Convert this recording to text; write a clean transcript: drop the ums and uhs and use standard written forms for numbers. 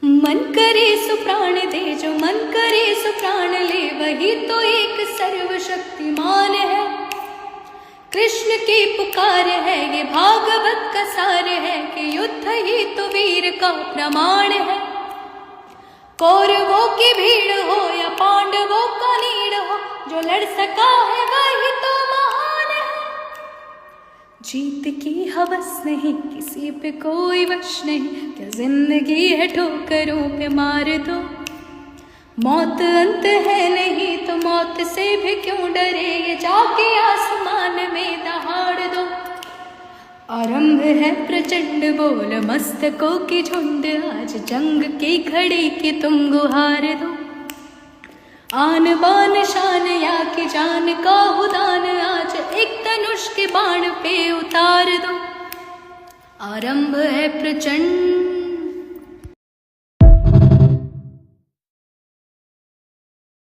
मन करे सो प्राण दे, जो मन करे सो प्राण ले, वही तो एक सर्वशक्तिमान है। कृष्ण की पुकार है, ये भागवत का सार है, कि युद्ध ही तो वीर का प्रमाण है। कौरवों की भीड़ हो या पांडवों का नीड़ हो, जो लड़ सका है वही तो महान है। जीत की हवस नहीं, किसी पे कोई वश नहीं, क्या जिंदगी है ठोकरों पे मार दो। मौत अंत है नहीं तो मौत से भी क्यों डरे, ये जाके आसमान में दहाड़ दो। आरंभ है प्रचंड बोल मस्तकों की झुंड, आज जंग की घड़ी की तुम गुहार दो। आन बान शान या की जान का उदान, आज एक धनुष के बाण पे उतार दो। आरंभ है प्रचंड